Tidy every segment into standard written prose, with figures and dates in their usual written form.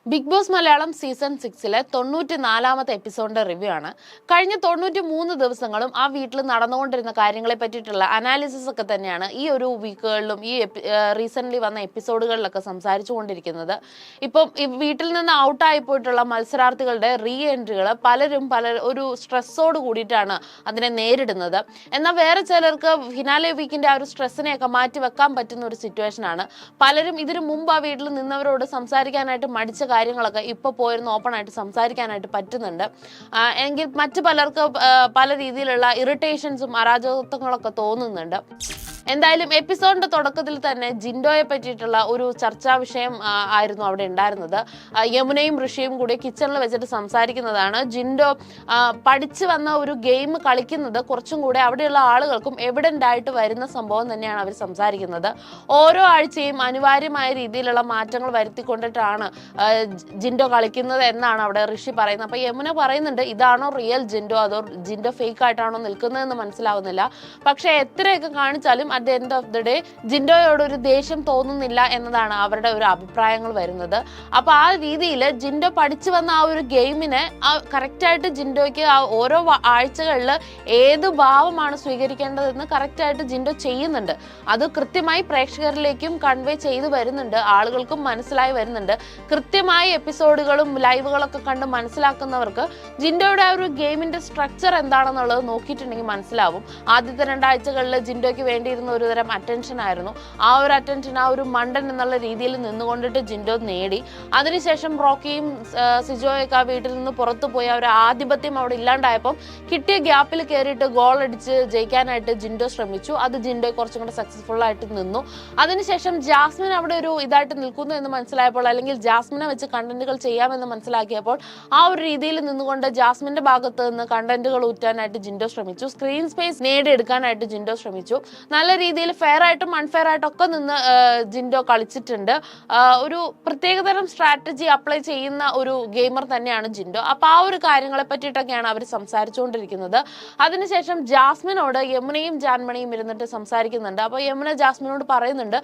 Big Boss Malayalam season 6-ലെ 94-ാമത്തെ എപ്പിസോഡിന്റെ റിവ്യൂ ആണ്. കഴിഞ്ഞ 93 ദിവസങ്ങളും ആ വീട്ടിൽ നടന്നുകൊണ്ടിരുന്ന കാര്യങ്ങളെ പറ്റിയിട്ടുള്ള അനാലിസിസ് ഒക്കെ തന്നെയാണ് ഈ ഒരു വീക്കുകളിലും ഈ റീസെന്റ് വന്ന എപ്പിസോഡുകളിലൊക്കെ സംസാരിച്ചുകൊണ്ടിരിക്കുന്നത്. ഇപ്പം ഈ വീട്ടിൽ നിന്ന് ഔട്ടായി പോയിട്ടുള്ള മത്സരാർത്ഥികളുടെ റീ എൻട്രികൾ പലരും ഒരു സ്ട്രെസ്സോട് കൂടിയിട്ടാണ് അതിനെ നേരിടുന്നത്. എന്നാൽ വേറെ ചിലർക്ക് ഫിനാലെ വീക്കിന്റെ ആ ഒരു സ്ട്രെസ്സിനെയൊക്കെ മാറ്റി വെക്കാൻ പറ്റുന്ന ഒരു സിറ്റുവേഷൻ ആണ്. പലരും ഇതിനു മുമ്പ് ആ വീട്ടിൽ നിന്നവരോട് സംസാരിക്കാനായിട്ട് മടിച്ച കാര്യങ്ങളൊക്കെ ഇപ്പോൾ പോയിരുന്ന് ഓപ്പൺ ആയിട്ട് സംസാരിക്കാനായിട്ട് പറ്റുന്നുണ്ട്. എങ്കിൽ മറ്റു പലർക്ക് പല രീതിയിലുള്ള ഇറിറ്റേഷൻസും അരാജകത്വങ്ങളൊക്കെ തോന്നുന്നുണ്ട്. എന്തായാലും എപ്പിസോഡിന്റെ തുടക്കത്തിൽ തന്നെ ജിൻഡോയെ പറ്റിയിട്ടുള്ള ഒരു ചർച്ചാ വിഷയം ആയിരുന്നു അവിടെ ഉണ്ടായിരുന്നത്. യമുനയും ഋഷിയും കൂടി കിച്ചണിൽ വെച്ചിട്ട് സംസാരിക്കുന്നതാണ്. ജിൻഡോ പഠിച്ചു വന്ന ഒരു ഗെയിം കളിക്കുന്നത് കുറച്ചും കൂടെ അവിടെയുള്ള ആളുകൾക്കും എവിഡന്റ് ആയിട്ട് വരുന്ന സംഭവം തന്നെയാണ് അവർ സംസാരിക്കുന്നത്. ഓരോ ആഴ്ചയും അനിവാര്യമായ രീതിയിലുള്ള മാറ്റങ്ങൾ വരുത്തിക്കൊണ്ടിട്ടാണ് ജിൻഡോ കളിക്കുന്നത് എന്നാണ് അവിടെ ഋഷി പറയുന്നത്. അപ്പൊ യമുന പറയുന്നുണ്ട്, ഇതാണോ റിയൽ ജിൻഡോ അതോ ജിൻഡോ ഫേക്ക് ആയിട്ടാണോ നിൽക്കുന്നതെന്ന് മനസ്സിലാവുന്നില്ല. പക്ഷെ എത്രയൊക്കെ കാണിച്ചാലും at the end of the day ജിൻഡോയോട് ഒരു ദേഷ്യം തോന്നുന്നില്ല എന്നതാണ് അവരുടെ ഒരു അഭിപ്രായങ്ങൾ വരുന്നത്. അപ്പൊ ആ രീതിയിൽ ജിൻഡോ പഠിച്ചു വന്ന ആ ഒരു ഗെയിമിനെ കറക്റ്റായിട്ട് ജിൻഡോയ്ക്ക് ആ ഓരോ ആഴ്ചകളിൽ ഏത് ഭാവമാണ് സ്വീകരിക്കേണ്ടതെന്ന് കറക്റ്റായിട്ട് ജിൻഡോ ചെയ്യുന്നുണ്ട്. അത് കൃത്യമായി പ്രേക്ഷകരിലേക്കും കൺവേ ചെയ്തു വരുന്നുണ്ട്, ആളുകൾക്കും മനസ്സിലായി വരുന്നുണ്ട്. കൃത്യമായി എപ്പിസോഡുകളും ലൈവുകളൊക്കെ കണ്ട് മനസ്സിലാക്കുന്നവർക്ക് ജിൻഡോയുടെ ആ ഒരു ഗെയിമിന്റെ സ്ട്രക്ചർ എന്താണെന്നുള്ളത് നോക്കിയിട്ടുണ്ടെങ്കിൽ മനസ്സിലാവും. ആദ്യത്തെ 2 ആഴ്ചകളിൽ ജിൻഡോയ്ക്ക് വേണ്ടിയിരുന്ന ഒരു തരം അറ്റൻഷൻ ആയിരുന്നു. ആ ഒരു അറ്റൻഷൻ ആ ഒരു മണ്ടൻ എന്നുള്ള രീതിയിൽ നിന്നുകൊണ്ടിട്ട് ജിൻഡോ നേടി. അതിനുശേഷം റോക്കിയും സിജോയൊക്കെ ആ വീട്ടിൽ നിന്ന് പുറത്തു പോയി ആ ഒരു ആധിപത്യം അവിടെ ഇല്ലാണ്ടായപ്പോൾ കിട്ടിയ ഗ്യാപ്പിൽ കയറിയിട്ട് ഗോൾ അടിച്ച് ജയിക്കാനായിട്ട് ജിൻഡോ ശ്രമിച്ചു. അത് ജിൻഡോ കുറച്ചും കൂടെ സക്സസ്ഫുൾ ആയിട്ട് നിന്നു. അതിനുശേഷം ജാസ്മിൻ അവിടെ ഒരു ഇതായിട്ട് നിൽക്കുന്നു എന്ന് മനസ്സിലായപ്പോൾ, അല്ലെങ്കിൽ ജാസ്മിനെ വെച്ച് കണ്ടന്റുകൾ ചെയ്യാമെന്ന് മനസ്സിലാക്കിയപ്പോൾ ആ ഒരു രീതിയിൽ നിന്നുകൊണ്ട് ജാസ്മിന്റെ ഭാഗത്ത് നിന്ന് കണ്ടന്റുകൾ ഊറ്റാനായിട്ട് ജിൻഡോ ശ്രമിച്ചു. സ്ക്രീൻ സ്പേസ് നേടിയെടുക്കാനായിട്ട് ജിൻഡോ ശ്രമിച്ചു. നല്ല രീതിയിൽ ഫെയർ ആയിട്ടും അൺഫെയർ ആയിട്ടും ഒക്കെ നിന്ന് ജിൻഡോ കളിച്ചിട്ടുണ്ട്. ഒരു പ്രത്യേകതരം സ്ട്രാറ്റജി അപ്ലൈ ചെയ്യുന്ന ഒരു ഗെയിമർ തന്നെയാണ് ജിൻഡോ. അപ്പൊ ആ ഒരു കാര്യങ്ങളെ പറ്റിയിട്ടൊക്കെയാണ് അവർ സംസാരിച്ചുകൊണ്ടിരിക്കുന്നത്. അതിനുശേഷം ജാസ്മിനോട് യമുനയും ജാൻമണിയും ഇരുന്നിട്ട് സംസാരിക്കുന്നുണ്ട്. അപ്പൊ യമുന ജാസ്മിനോട് പറയുന്നുണ്ട്,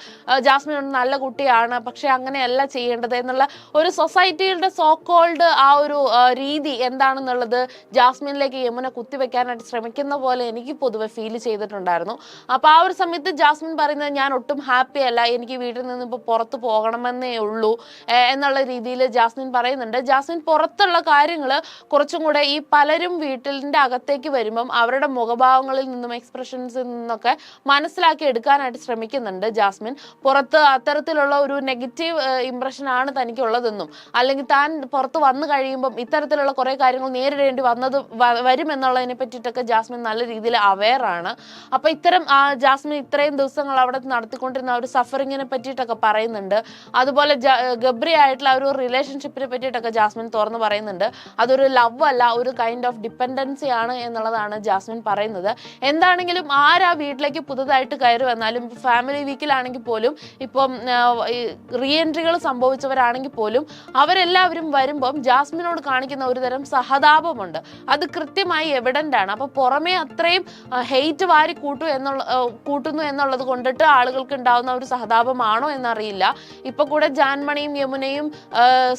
ജാസ്മിൻ നല്ല കുട്ടിയാണ്, പക്ഷെ അങ്ങനെയല്ല ചെയ്യേണ്ടത് എന്നുള്ള ഒരു സൊസൈറ്റിയുടെ സോ കോൾഡ് ആ ഒരു രീതി എന്താണെന്നുള്ളത് ജാസ്മിനിലേക്ക് യമുന കുത്തിവെക്കാനായിട്ട് ശ്രമിക്കുന്ന പോലെ എനിക്ക് പൊതുവെ ഫീൽ ചെയ്തിട്ടുണ്ടായിരുന്നു. അപ്പൊ ആ ഒരു സമയത്ത് ജാസ്മിൻ പറയുന്നത്, ഞാൻ ഒട്ടും ഹാപ്പി അല്ല, എനിക്ക് വീട്ടിൽ നിന്ന് ഇപ്പൊ പുറത്തു പോകണമെന്നേ ഉള്ളൂ എന്നുള്ള രീതിയിൽ ജാസ്മിൻ പറയുന്നുണ്ട്. ജാസ്മിൻ പുറത്തുള്ള കാര്യങ്ങൾ കുറച്ചും കൂടെ ഈ പലരും വീട്ടിലിന്റെ അകത്തേക്ക് വരുമ്പം അവരുടെ മുഖഭാവങ്ങളിൽ നിന്നും എക്സ്പ്രഷൻസിൽ നിന്നൊക്കെ മനസ്സിലാക്കി എടുക്കാനായിട്ട് ശ്രമിക്കുന്നുണ്ട് ജാസ്മിൻ. പുറത്ത് അത്തരത്തിലുള്ള ഒരു നെഗറ്റീവ് ഇംപ്രഷൻ ആണ് തനിക്കുള്ളതെന്നും, അല്ലെങ്കിൽ താൻ പുറത്ത് വന്നു കഴിയുമ്പം ഇത്തരത്തിലുള്ള കുറെ കാര്യങ്ങൾ നേരിടേണ്ടി വരുമെന്നുള്ളതിനെ പറ്റിയിട്ടൊക്കെ ജാസ്മിൻ നല്ല രീതിയിൽ അവെയർ ആണ്. അപ്പൊ ഇത്തരം ജാസ്മിൻ ഇത്രയും ദിവസങ്ങൾ അവിടെ നടത്തിക്കൊണ്ടിരുന്ന ഒരു സഫറിങ്ങിനെ പറ്റിയിട്ടൊക്കെ പറയുന്നുണ്ട്. അതുപോലെ ഗബ്രി ആയിട്ടുള്ള ഒരു റിലേഷൻഷിപ്പിനെ പറ്റിയിട്ടൊക്കെ ജാസ്മിൻ തുറന്നു പറയുന്നുണ്ട്. അതൊരു ലവ് അല്ല, ഒരു കൈൻഡ് ഓഫ് ഡിപ്പെൻഡൻസി ആണ് എന്നുള്ളതാണ് ജാസ്മിൻ പറയുന്നത്. എന്താണെങ്കിലും ആരാ വീട്ടിലേക്ക് പുതുതായിട്ട് കയറി വന്നാലും, ഫാമിലി വീക്കിലാണെങ്കിൽ പോലും, ഇപ്പം റീ എൻട്രികൾ സംഭവിച്ചവരാണെങ്കിൽ പോലും അവരെല്ലാവരും വരുമ്പം ജാസ്മിനോട് കാണിക്കുന്ന ഒരു തരം സഹതാപമുണ്ട്. അത് കൃത്യമായി എവിഡന്റ് ആണ്. അപ്പൊ പുറമേ അത്രയും ഹെയ്റ്റ് വാരി കൂട്ടുന്നു എന്നുള്ളത് കൊണ്ടിട്ട് ആളുകൾക്ക് ഉണ്ടാവുന്ന ഒരു സഹതാപമാണോ എന്നറിയില്ല. ഇപ്പൊ കൂടെ ജാൻമണിയും യമുനയും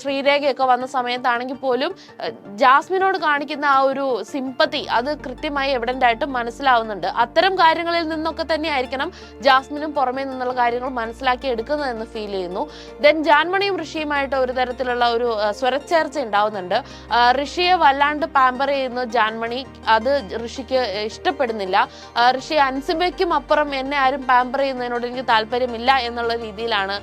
ശ്രീരേഖയൊക്കെ വന്ന സമയത്താണെങ്കിൽ പോലും ജാസ്മിനോട് കാണിക്കുന്ന ആ ഒരു സിമ്പതി അത് കൃത്യമായി എവിഡന്റ് ആയിട്ട് മനസ്സിലാവുന്നുണ്ട്. അത്തരം കാര്യങ്ങളിൽ നിന്നൊക്കെ തന്നെ ആയിരിക്കണം ജാസ്മിനും പുറമേ നിന്നുള്ള കാര്യങ്ങൾ മനസ്സിലാക്കി എടുക്കുന്നതെന്ന് ഫീൽ ചെയ്യുന്നു. ദെൻ ജാൻമണിയും ഋഷിയുമായിട്ട് ഒരു തരത്തിലുള്ള ഒരു സ്വരച്ചേർച്ച ഉണ്ടാവുന്നുണ്ട്. ഋഷിയെ വല്ലാണ്ട് പാമ്പർ ചെയ്യുന്ന ജാൻമണി, അത് ഋഷിക്ക് ഇഷ്ടപ്പെടുന്നില്ല. ഋഷി അൻസിബയ്ക്കും അപ്പുറം എന്നെ ആരും പാമ്പർ ചെയ്യുന്നതിനോട് എനിക്ക് താല്പര്യമില്ല എന്നുള്ള രീതിയിലാണ്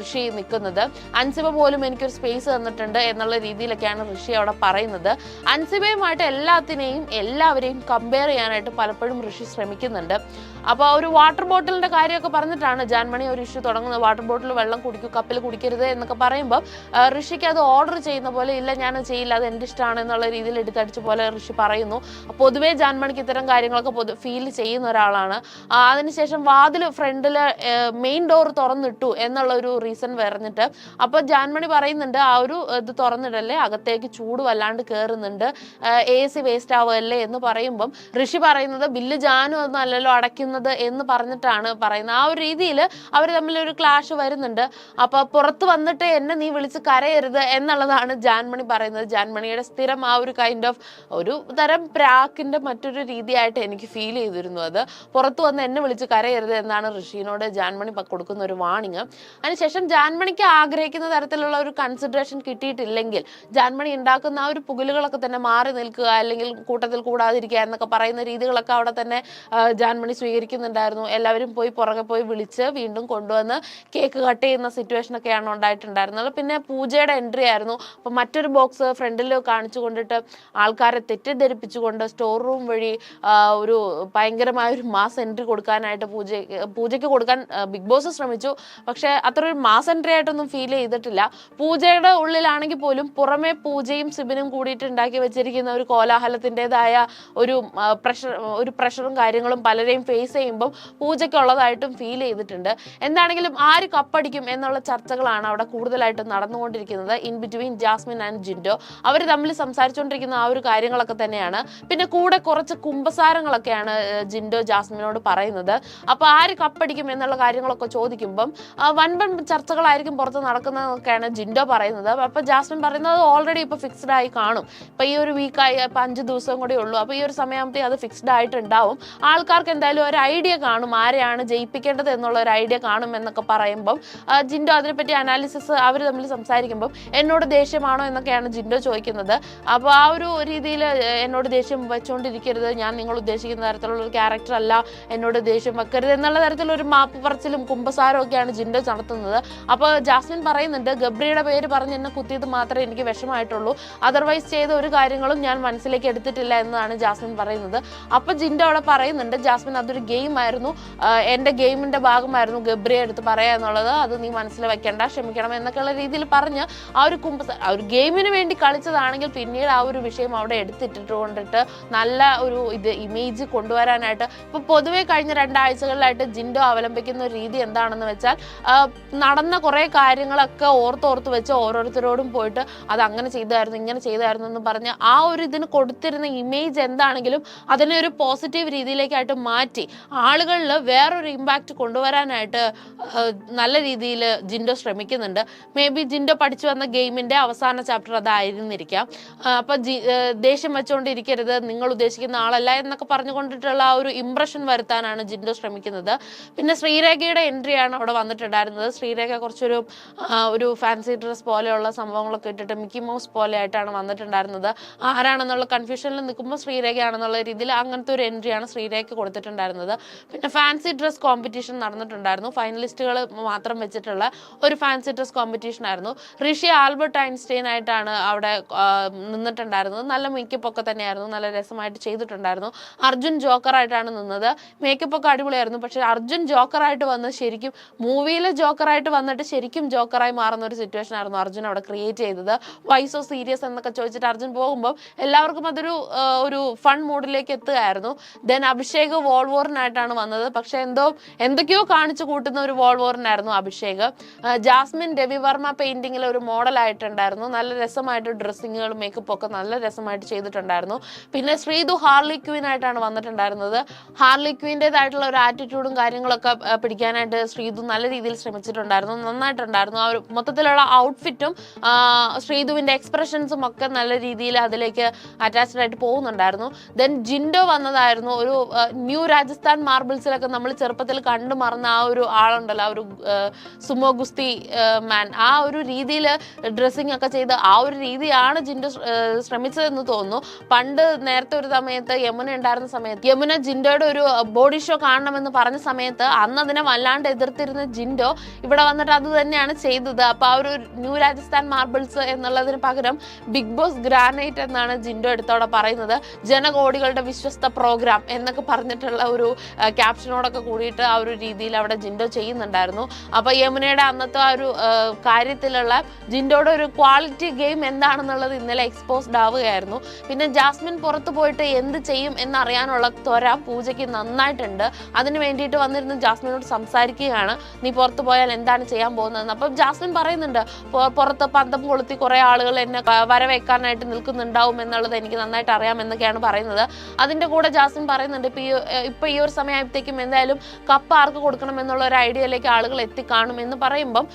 ഋഷി നിൽക്കുന്നത്. അൻസിബ പോലും എനിക്കൊരു സ്പേസ് തന്നിട്ടുണ്ട് എന്നുള്ള രീതിയിലൊക്കെയാണ് ഋഷി അവിടെ പറയുന്നത്. അൻസിബയുമായിട്ട് എല്ലാവരെയും കമ്പയർ ചെയ്യാനായിട്ട് പലപ്പോഴും ഋഷി ശ്രമിക്കുന്നുണ്ട്. അപ്പൊ ഒരു വാട്ടർ ബോട്ടിലിന്റെ കാര്യമൊക്കെ പറഞ്ഞിട്ടാണ് ജാൻമണി ഒരു ഇഷ്യൂ തുടങ്ങുന്നത്. വാട്ടർ ബോട്ടിൽ വെള്ളം കുടിക്കും, കപ്പിൽ കുടിക്കരുത് എന്നൊക്കെ പറയുമ്പോൾ ഋഷിക്ക് അത് ഓർഡർ ചെയ്യുന്ന പോലെ, ഇല്ല ഞാൻ ചെയ്യില്ല, അത് എൻ്റെ ഇഷ്ടമാണ് എന്നുള്ള രീതിയിൽ എടുത്തടിച്ച പോലെ ഋഷി പറയുന്നു. പൊതുവേ ജാൻമണിക്ക് ഇത്തരം കാര്യങ്ങളൊക്കെ ഫീൽ ചെയ്യുന്ന ഒരാളാണ്. അതിനുശേഷം വാതിൽ ഫ്രണ്ടില് മെയിൻ ഡോർ തുറന്നിട്ടു എന്നുള്ള ഒരു റീസൺ പറഞ്ഞിട്ട് അപ്പൊ ജാൻമണി പറയുന്നുണ്ട് ആ ഒരു ഇത് തുറന്നിടല്ലേ, അകത്തേക്ക് ചൂട് വല്ലാണ്ട് കയറുന്നുണ്ട്, AC വേസ്റ്റ് ആവുമല്ലേ എന്ന് പറയുമ്പം ഋഷി പറയുന്നത് ബില്ല് ജാനു ഒന്നും അല്ലല്ലോ അടയ്ക്കുന്നത് എന്ന് പറഞ്ഞിട്ടാണ് പറയുന്നത്. ആ ഒരു രീതിയിൽ അവർ തമ്മിൽ ഒരു ക്ലാഷ് വരുന്നുണ്ട്. അപ്പൊ പുറത്ത് വന്നിട്ട് എന്നെ നീ വിളിച്ച് കരയരുത് എന്നുള്ളതാണ് ജാൻമണി പറയുന്നത്. ജാൻമണിയുടെ സ്ഥിരം ആ ഒരു കൈൻഡ് ഓഫ് ഒരു തരം പ്രാക്കിന്റെ മറ്റൊരു രീതിയായിട്ട് എനിക്ക് ഫീൽ ചെയ്തിരുന്നു. അത് പുറത്ത് വന്ന് എന്നെ വിളിച്ച് കരയരുത് എന്നാണ് ഋഷിനോട് ജാൻമണി കൊടുക്കുന്ന ഒരു വാണിങ്. അതിനുശേഷം ജാൻമണിക്ക് ആഗ്രഹിക്കുന്ന തരത്തിലുള്ള ഒരു കൺസിഡറേഷൻ കിട്ടിയിട്ടില്ലെങ്കിൽ ജാൻമണി ഉണ്ടാക്കുന്ന ആ ഒരു പുകലുകളൊക്കെ തന്നെ മാറി നിൽക്കുക, അല്ലെങ്കിൽ കൂട്ടത്തിൽ കൂടാതിരിക്കുക എന്നൊക്കെ പറയുന്ന രീതികളൊക്കെ അവിടെ തന്നെ ജാൻമണി സ്വീകരിക്കുന്നുണ്ടായിരുന്നു. എല്ലാവരും പുറകെ പോയി വിളിച്ച് വീണ്ടും കൊണ്ടുവന്ന് കേക്ക് കട്ട് ചെയ്യുന്ന സിറ്റുവേഷൻ ഒക്കെയാണ് ഉണ്ടായിട്ടുണ്ടായിരുന്നത്. പിന്നെ പൂജയുടെ എൻട്രി ആയിരുന്നു. അപ്പൊ മറ്റൊരു ബോക്സ് ഫ്രണ്ടിൽ കാണിച്ചു കൊണ്ടിട്ട് ആൾക്കാരെ തെറ്റിദ്ധരിപ്പിച്ചുകൊണ്ട് സ്റ്റോർ റൂം വഴി ഒരു ഭയങ്കരമായ ഒരു മാസ് എൻട്രി കൊടുക്കാനായിട്ട് പൂജയ്ക്ക് കൊടുക്കാൻ ബിഗ് ബോസ് ശ്രമിച്ചു. പക്ഷെ അത്ര ഒരു മാസ് എൻട്രി ആയിട്ടൊന്നും ഫീൽ ചെയ്തിട്ടില്ല. പൂജയുടെ ഉള്ളിലാണെങ്കിൽ പോലും പുറമെ പൂജയും സിബിനും കൂടിയിട്ട് ഉണ്ടാക്കി വെച്ചിരിക്കുന്ന ഒരു കോലാഹലത്തിൻ്റെതായ ഒരു പ്രഷറും കാര്യങ്ങളും പലരെയും ഫേസ് ചെയ്യുമ്പോൾ പൂജയ്ക്കുള്ളതായിട്ടും ഫീൽ ചെയ്തിട്ടുണ്ട്. എന്താണെങ്കിലും ആര് കപ്പടിക്കും എന്നുള്ള ചർച്ചകളാണ് അവിടെ കൂടുതലായിട്ട് നടന്നുകൊണ്ടിരിക്കുന്നത് in between Jasmin and Jinto. അവർ തമ്മിൽ സംസാരിച്ചുകൊണ്ടിരിക്കുന്ന ആ ഒരു കാര്യങ്ങളൊക്കെ തന്നെയാണ്. പിന്നെ കൂടെ കുറച്ച് കുമ്പസാരങ്ങളൊക്കെയാണ് ജിൻഡോ ജാസ്മിനോട് പറയുന്നത്. അപ്പൊ ആര് കപ്പടിക്കും എന്നുള്ള കാര്യങ്ങളൊക്കെ ചോദിക്കുമ്പം വൻപൻ ചർച്ചകളായിരിക്കും പുറത്ത് നടക്കുന്നതൊക്കെയാണ് ജിൻഡോ പറയുന്നത്. അപ്പൊ ജാസ്മിൻ പറയുന്നത് ഓൾറെഡി ഇപ്പൊ ഫിക്സ്ഡ് ആയി കാണും, ഇപ്പൊ ഈ ഒരു വീക്കായി, ഇപ്പൊ 5 ദിവസം കൂടെ ഉള്ളൂ, അപ്പൊ ഈ ഒരു സമയമാകുമ്പോഴത്തേക്ക് അത് ഫിക്സ്ഡ് ആയിട്ടുണ്ടാവും. ആൾക്കാർക്ക് എന്തായാലും ഒരു ഐഡിയ കാണും, ആരെയാണ് ജയിപ്പിക്കേണ്ടത് എന്നുള്ള ഒരു ഐഡിയ കാണും എന്നൊക്കെ പറയുമ്പം ജിൻഡോ അതിനെപ്പറ്റി അനാലിസിസ് അവർ തമ്മിൽ സംസാരിക്കുമ്പം എന്നോട് ദേഷ്യമാണോ എന്നൊക്കെയാണ് ജിൻഡോ ചോദിക്കുന്നത്. അപ്പോൾ ആ ഒരു രീതിയിൽ എന്നോട് ദേഷ്യം വെച്ചുകൊണ്ടിരിക്കരുത്, ഞാൻ നിങ്ങൾ ഉദ്ദേശിക്കുന്ന തരത്തിലുള്ള ഒരു ക്യാരക്ടർ അല്ല, എന്നോട് ദേഷ്യം വെക്കരുത് എന്നുള്ള തരത്തിലൊരു മാപ്പ് പറച്ചിലും കുമ്പസാരവും ഒക്കെയാണ് ജിൻഡോ നടത്തുന്നത്. അപ്പോൾ ജാസ്മിൻ പറയുന്നുണ്ട് ഗബ്രിയുടെ പേര് പറഞ്ഞ് എന്നെ കുത്തിയത് മാത്രമേ എനിക്ക് വിഷമായിട്ടുള്ളൂ, അതർവൈസ് ചെയ്ത ഒരു കാര്യങ്ങളും ഞാൻ മനസ്സിലേക്ക് എടുത്തിട്ടില്ല എന്നാണ് ജാസ്മിൻ പറയുന്നത്. അപ്പൊ ജിൻഡോ അവിടെ പറയുന്നുണ്ട് ജാസ്മിൻ അതൊരു ഗെയിം ആയിരുന്നു, എന്റെ ഗെയിമിന്റെ ഭാഗമായിരുന്നു ഗബ്രിയെ എടുത്ത് പറയാ എന്നുള്ളത്, അത് നീ മനസ്സിൽ വെക്കേണ്ട, ക്ഷമിക്കണം എന്നൊക്കെയുള്ള രീതിയിൽ പറഞ്ഞ് ആ ഒരു ഗെയിമിന് വേണ്ടി കളിച്ചതാണെങ്കിൽ പിന്നീട് ആ ഒരു വിഷയം അവിടെ എടുത്തിട്ടിട്ട് കൊണ്ടിട്ട് നല്ല ഒരു ഇമേജ് കൊണ്ടുവരാനായിട്ട് ഇപ്പൊ പൊതുവെ കഴിഞ്ഞ 2 ആഴ്ചകളിലായിട്ട് ജിൻഡോ അവലംബിക്കുന്ന ഒരു രീതി എന്താണെന്ന് വെച്ചാൽ നടന്ന കുറെ കാര്യങ്ങളൊക്കെ ഓർത്ത് വെച്ച് ഓരോരുത്തരോടും പോയിട്ട് അത് അങ്ങനെ ചെയ്തായിരുന്നു ഇങ്ങനെ ചെയ്തായിരുന്നു എന്ന് പറഞ്ഞ് ആ ഒരു ഇതിന് കൊടുത്തിരുന്ന ഇമേജ് എന്താണെങ്കിലും അതിനെ ഒരു പോസിറ്റീവ് രീതിയിലേക്കായിട്ട് മാറ്റി ആളുകളിൽ വേറൊരു ഇമ്പാക്റ്റ് കൊണ്ടുവരാനായിട്ട് നല്ല രീതിയിൽ ജിൻഡോ ശ്രമിക്കുന്നുണ്ട്. മേ ബി ജിൻഡോ പഠിച്ചു വന്ന ഗെയിമിന്റെ അവസാന ചാപ്റ്റർ അതായിരുന്നിരിക്കാം. അപ്പൊ ദേഷ്യം വെച്ചുകൊണ്ടിരിക്കരുത്, നിങ്ങൾ ഉദ്ദേശിക്കുന്ന ആളല്ല എന്നൊക്കെ പറഞ്ഞുകൊണ്ടിട്ടുള്ള ആ ഒരു ഇംപ്രഷൻ വരുത്താനാണ് ജിൻഡോ ശ്രമിക്കുന്നത്. പിന്നെ ശ്രീരേഖയുടെ എൻട്രിയാണ് അവിടെ വന്നിട്ടുണ്ടായിരുന്നത്. ശ്രീരേഖ കുറച്ചൊരു ഫാൻസി ഡ്രസ് പോലെയുള്ള സംഭവങ്ങളൊക്കെ ഇട്ടിട്ട് മിക്കി മൗസ് പോലെ ആയിട്ടാണ് വന്നിട്ടുണ്ടായിരുന്നത്. ആരാണെന്നുള്ള കൺഫ്യൂഷനിൽ നിൽക്കുമ്പോൾ ശ്രീരേഖയാണെന്നുള്ള രീതിയിൽ അങ്ങനത്തെ ഒരു എൻട്രിയാണ് ശ്രീരേഖ കൊടുത്തിട്ടുണ്ടായിരുന്നത്. പിന്നെ ഫാൻസി ഡ്രസ് കോമ്പറ്റീഷൻ നടന്നിട്ടുണ്ടായിരുന്നു. ഫൈനലിസ്റ്റുകൾ മാത്രം വെച്ചിട്ടുള്ള ഒരു ഫാൻസി ഡ്രസ് കോമ്പറ്റീഷൻ ആയിരുന്നു. ഋഷി ആൽബർട്ട് ഐൻസ്റ്റൈൻ ആയിട്ടാണ് അവിടെ നിന്നിട്ടുണ്ടായിരുന്നത്. നല്ല മേക്കപ്പ് ഒക്കെ തന്നെയായിരുന്നു, നല്ല രസമായിട്ട് ചെയ്തിട്ടുണ്ടായിരുന്നു. അർജുൻ ജോക്കറായിട്ടാണ് നിന്നത്. മേക്കപ്പ് ഒക്കെ അടിപൊളിയായിരുന്നു. പക്ഷെ അർജുൻ ജോക്കറായിട്ട് വന്ന് ശരിക്കും മൂവിയിലെ ജോക്കറായിട്ട് വന്നിട്ട് ശരിക്കും ജോക്കറായി മാറുന്ന ഒരു സിറ്റുവേഷൻ ആയിരുന്നു അർജുൻ അവിടെ ക്രിയേറ്റ് ചെയ്തത്. വൈ സോ സീരിയസ് എന്നൊക്കെ ചോദിച്ചിട്ട് അർജുൻ പോകുമ്പോൾ എല്ലാവർക്കും അതൊരു ഫൺ മൂഡിലേക്ക് എത്തുകയായിരുന്നു. ദെൻ അഭിഷേക് വോൾവോറിനായിട്ടാണ് വന്നത്. പക്ഷെ എന്തൊക്കെയോ കാണിച്ചു കൂട്ടുന്ന ഒരു വോൾവോറിനായിരുന്നു അഭിഷേക്. ജാസ്മിൻ രവിവർമ്മ പെയിന്റിങ്ങിൽ ഒരു മോഡലായിട്ടുണ്ടായിരുന്നു. നല്ല രസമായിട്ട് ഡ്രസ്സിങ്ങുകളും മേക്കപ്പ് ഒക്കെ നല്ല രസമായിട്ട് ചെയ്തിട്ടുണ്ടായിരുന്നു. പിന്നെ ശ്രീതു ഹാർലി ക്വീൻ ആയിട്ടാണ് വന്നിട്ടുണ്ടായിരുന്നത്. ഹാർലി ക്വീൻ്റെതായിട്ടുള്ള ഒരു ആറ്റിറ്റ്യൂഡും കാര്യങ്ങളൊക്കെ പിടിക്കാനായിട്ട് ശ്രീതു നല്ല രീതിയിൽ ശ്രമിച്ചിട്ടുണ്ടായിരുന്നു, നന്നായിട്ടുണ്ടായിരുന്നു. ആ ഒരു മൊത്തത്തിലുള്ള ഔട്ട്ഫിറ്റും ശ്രീതുവിന്റെ എക്സ്പ്രഷൻസും ഒക്കെ നല്ല രീതിയിൽ അതിലേക്ക് അറ്റാച്ച്ഡ് ആയിട്ട് പോകുന്നുണ്ടായിരുന്നു. ദെൻ ജിൻഡോ വന്നതായിരുന്നു. ഒരു ന്യൂ രാജസ്ഥാൻ മാർബിൾസിലൊക്കെ നമ്മൾ ചെറുപ്പത്തിൽ കണ്ടു മറന്ന ആ ഒരു ആളുണ്ടല്ലോ, ആ ഒരു സുമോ ഗുസ്തി മാൻ, ആ ഒരു രീതിയിൽ ഡ്രസ്സിങ് ഒക്കെ ചെയ്ത് ആ ഒരു രീതിയാണ് ജിൻഡോ ശ്രമിച്ചതെന്ന് തോന്നുന്നു. പണ്ട് നേരത്തെ ഒരു സമയത്ത് യമുന ഉണ്ടായിരുന്ന സമയത്ത് യമുന ജിൻഡോയുടെ ഒരു ബോഡി ഷോ കാണണമെന്ന് പറഞ്ഞ സമയത്ത് അന്ന് അതിനെ വല്ലാണ്ട് എതിർത്തിരുന്ന ജിൻഡോ ഇവിടെ വന്നിട്ട് അത് തന്നെയാണ് ചെയ്തത്. അപ്പൊ ആ ഒരു ന്യൂ രാജസ്ഥാൻ മാർബിൾസ് എന്നുള്ളതിന് പകരം ബിഗ് ബോസ് ഗ്രാനൈറ്റ് എന്നാണ് ജിൻഡോ എടുത്തോടെ പറയുന്നത്. ജനകോടികളുടെ വിശ്വസ്ത പ്രോഗ്രാം എന്നൊക്കെ പറഞ്ഞിട്ടുള്ള ഒരു ക്യാപ്ഷനോടൊക്കെ കൂടിയിട്ട് ആ ഒരു രീതിയിൽ അവിടെ ജിൻഡോ ചെയ്യുന്നുണ്ടായിരുന്നു. അപ്പൊ യമുനയുടെ അന്നത്തെ ആ ഒരു കാര്യത്തിലുള്ള ജിൻഡോയുടെ ഒരു ക്വാളിറ്റി ഗെയിം എന്താണെന്നുള്ളത് ഇന്നലെ എക്സ്പോസ്ഡ് ആവുകയായിരുന്നു. പിന്നെ ജാസ്മിൻ പുറത്തു പോയിട്ട് എന്ത് ചെയ്യും എന്നറിയാനുള്ള ത്വര പൂജയ്ക്ക് നന്നായിട്ടുണ്ട്. അതിന് വേണ്ടിയിട്ട് വന്നിരുന്ന് ജാസ്മിനോട് സംസാരിക്കുകയാണ്, നീ പുറത്ത് പോയാൽ എന്താണ് ചെയ്യാൻ പോകുന്നതെന്ന്. അപ്പം ജാസ്മിൻ പറയുന്നുണ്ട്, പുറത്ത് പന്തം കൊളുത്തി കുറെ ആളുകൾ എന്നെ വരവേക്കാനായിട്ട് നിൽക്കുന്നുണ്ടാവും എന്നുള്ളത് എനിക്ക് നന്നായിട്ട് അറിയാമെന്നൊക്കെയാണ് പറയുന്നത്. അതിന്റെ കൂടെ ജാസ്മിൻ പറയുന്നുണ്ട്, ഇപ്പൊ ഈ ഒരു സമയമായപ്പോഴത്തേക്കും എന്തായാലും കപ്പ് ആർക്ക് കൊടുക്കണം എന്നുള്ള ഒരു ഐഡിയയിലേക്ക് ആളുകൾ എത്തിക്കാണും എന്ന് പറയുമ്പം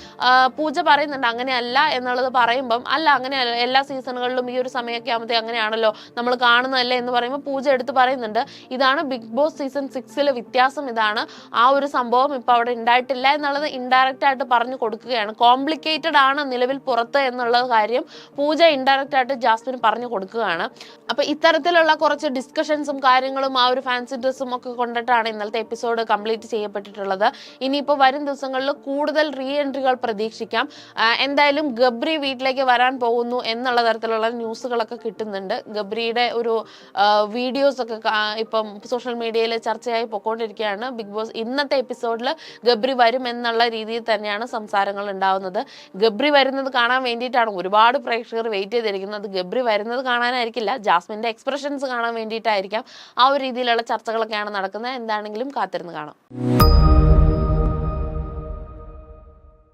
പൂജ പറയുന്നുണ്ട് അങ്ങനെയല്ല എന്നുള്ളത് പറയുമ്പം, അല്ല അങ്ങനെയല്ല, എല്ലാ സീസണുകളിലും ഈ ഒരു സമയമൊക്കെ ആകുമ്പോഴത്തേക്ക് അങ്ങനെയാണല്ലോ നമ്മൾ കാണുന്നതല്ലേ എന്ന് പറയുമ്പോൾ പൂജ എടുത്ത് പറയുന്നുണ്ട്, ഇതാണ് ബിഗ് ബോസ് സീസൺ 6 വ്യത്യാസം, ഇതാണ്, ആ ഒരു സംഭവം ഇപ്പൊ അവിടെ ഉണ്ടായിട്ടില്ല എന്നുള്ളത് ഇൻഡയറക്റ്റ് ആയിട്ട് പറഞ്ഞു കൊടുക്കുകയാണ്. കോംപ്ലിക്കേറ്റഡ് ആണ് നിലവിൽ പുറത്ത് എന്നുള്ള കാര്യം പൂജ ഇൻഡയറക്റ്റ് ആയിട്ട് ജാസ്മിന് പറഞ്ഞു കൊടുക്കുകയാണ്. അപ്പൊ ഇത്തരത്തിലുള്ള കുറച്ച് ഡിസ്കഷൻസും കാര്യങ്ങളും ആ ഒരു ഫാൻസ് ഇൻട്രസ്റ്റും ഒക്കെ കൊണ്ടിട്ടാണ് ഇന്നലത്തെ എപ്പിസോഡ് കംപ്ലീറ്റ് ചെയ്യപ്പെട്ടിട്ടുള്ളത്. ഇനിയിപ്പോൾ വരും ദിവസങ്ങളിൽ കൂടുതൽ റീ എൻട്രികൾ പ്രതീക്ഷിക്കാം. എന്തായാലും ഗബ്രി വീട്ടിലേക്ക് വരാൻ പോകുന്നു എന്നുള്ള തരത്തിലുള്ള ന്യൂസുകളൊക്കെ കിട്ടുന്നുണ്ട്. ഗബ്രിയുടെ ഒരു വീഡിയോസ് ഒക്കെ ഇപ്പം സോഷ്യൽ മീഡിയയിൽ ചർച്ചയായി പൊക്കോണ്ടിരിക്കുകയാണ്. ബിഗ് ബോസ് ഇന്നത്തെ എപ്പിസോഡിൽ ഗബ്രി വരും എന്നുള്ള രീതിയിൽ തന്നെയാണ് സംസാരങ്ങൾ ഉണ്ടാവുന്നത്. ഗബ്രി വരുന്നത് കാണാൻ വേണ്ടിയിട്ടാണ് ഒരുപാട് പ്രേക്ഷകർ വെയിറ്റ് ചെയ്തിരിക്കുന്നത്. ഗബ്രി വരുന്നത് കാണാനായിരിക്കില്ല, ജാസ്മിന്റെ എക്സ്പ്രഷൻസ് കാണാൻ വേണ്ടിയിട്ടായിരിക്കാം. ആ ഒരു രീതിയിലുള്ള ചർച്ചകളൊക്കെയാണ് നടക്കുന്നത്. എന്താണെങ്കിലും കാത്തിരുന്ന് കാണാം.